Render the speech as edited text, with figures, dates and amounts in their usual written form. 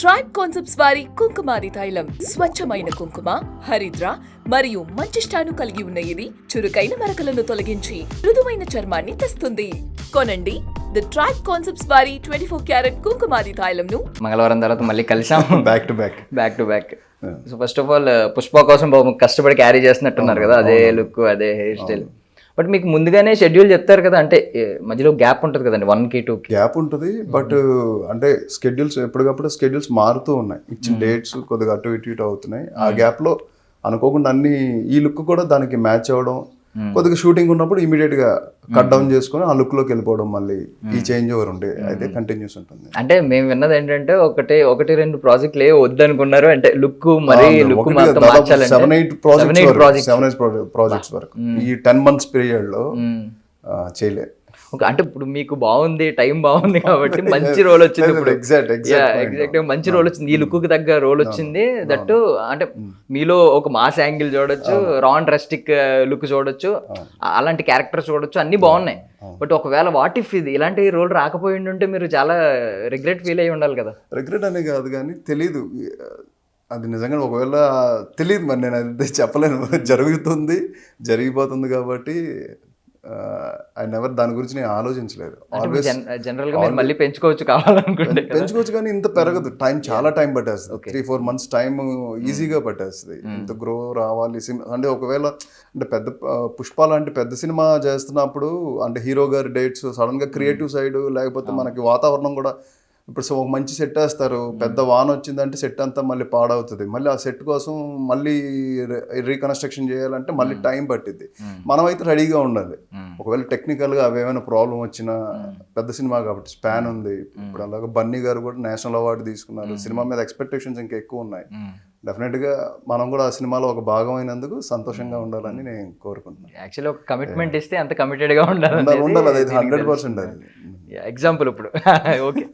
Tribe concepts వారి కుంకుమాది తైలం స్వచ్ఛమైన కుంకుమ హరిద్ర మరియు మంచిష్టాను కలిగి ఉన్న ఇది చురుకైన మరకలను తొలగించి మృదువైన చర్మాన్ని తెస్తుంది. కొనండి ది ట్రైబ్ కాన్సెప్ట్స్ వారి 24 క్యారెట్ కుంకుమాది తైలంను. మంగళవారం తర్వాత మళ్ళీ కలిసాం back to back back to back. So first of all Pushpa కోసం బాబు కష్టపడి క్యారీ చేస్తున్నట్టున్నారు కదా, అదే లుక్ అదే హెయిర్ స్టైల్. బట్ మీకు ముందుగానే షెడ్యూల్ చెప్తారు కదా, అంటే మధ్యలో గ్యాప్ ఉంటుంది కదండి 1కి 2కి గ్యాప్ ఉంటుంది. బట్ అంటే స్కెడ్యూల్స్ ఎప్పటికప్పుడు స్కెడ్యూల్స్ మారుతూ ఉన్నాయి, ఇచ్చిన డేట్స్ కొద్దిగా అటు ఇటు అవుతున్నాయి. ఆ గ్యాప్ లో అనుకోకుండా అన్ని ఈ లుక్ కూడా దానికి మ్యాచ్ అవ్వడం, కొద్దిగా షూటింగ్ ఉన్నప్పుడు ఇమీడియట్ గా కట్ డౌన్ చేసుకుని ఆ లుక్ లోకి వెళ్ళిపోవడం, మళ్ళీ ఈ చేంజ్ ఓవర్ ఉంటే అయితే కంటిన్యూస్ ఉంటుంది. అంటే మేము విన్నది ఏంటంటే ఒకటి రెండు ప్రాజెక్టులు ఏ వద్దనుకున్నారు, అంటే లుక్ మరి లుక్ మొత్తం మార్చాలంటే 7-8 ప్రాజెక్ట్స్ వరకు ఈ 10 months పీరియడ్ లో చేయలే. అంటే ఇప్పుడు మీకు బాగుంది, టైం బాగుంది కాబట్టి మంచి రోల్ వచ్చింది. ఇప్పుడు ఎగ్జాక్ట్ మంచి రోల్ వచ్చింది, ఈ లుక్ కి తగ్గ రోల్ వచ్చింది. దట్టు అంటే మీలో ఒక మాస్ యాంగిల్ చూడొచ్చు, రాన్ డ్రస్టిక్ లుక్ చూడొచ్చు, అలాంటి క్యారెక్టర్ చూడొచ్చు, అన్ని బాగున్నాయి. బట్ ఒకవేళ వాట్ ఇఫ్ ఇది ఇలాంటి రోల్ రాకపోయి ఉంటే మీరు చాలా రిగ్రెట్ ఫీల్ అయ్యి ఉండాలి కదా. రిగ్రెట్ అనే కాదు కానీ తెలీదు, అది నిజంగా ఒకవేళ తెలియదు, మరి నేను అది చెప్పలేను. జరిగిపోతుంది కాబట్టి ఐ నెవర్ దాని గురించి నేను ఆలోచించలేదు. ఆల్వేస్ జనరల్ గా మళ్ళీ పెంచుకోవచ్చు కావాలనుకుంటే పెంచుకోవచ్చు, కానీ ఇంత పెరగదు. టైం చాలా టైం పట్టేస్తుంది, 3-4 months టైం ఈజీగా పట్టేస్తుంది. ఇంత గ్రో రావాలి అంటే ఒకవేళ అంటే పెద్ద పుష్ప లాంటి పెద్ద సినిమా చేస్తున్నప్పుడు అంటే హీరో గారి డేట్స్ సడన్ గా క్రియేటివ్ సైడ్ లేకపోతే మనకి వాతావరణం కూడా ఇప్పుడు ఒక మంచి సెట్ వేస్తారు, పెద్ద వాన వచ్చిందంటే సెట్ అంతా మళ్ళీ పాడవుతుంది. మళ్ళీ ఆ సెట్ కోసం మళ్ళీ రీకన్స్ట్రక్షన్ చేయాలంటే మళ్ళీ టైం పట్టిద్ది. మనమైతే రెడీగా ఉండాలి. ఒకవేళ టెక్నికల్గా అవి ఏమైనా ప్రాబ్లం వచ్చినా, పెద్ద సినిమా కాబట్టి స్పాన్ ఉంది. ఇప్పుడు అలాగే బన్నీ గారు కూడా నేషనల్ అవార్డు తీసుకున్నారు. సినిమా మీద ఎక్స్పెక్టేషన్స్ ఇంకా ఎక్కువ ఉన్నాయి. డెఫినెట్గా మనం కూడా ఆ సినిమాలో ఒక భాగం అయినందుకు సంతోషంగా ఉండాలని నేను కోరుకుంటున్నాను. యాక్చువల్లీ ఒక కమిట్మెంట్ ఇస్తే అంత కమిటెడ్గా ఉండాలి. అది 100% అది ఎగ్జాంపుల్ ఇప్పుడు ఓకే.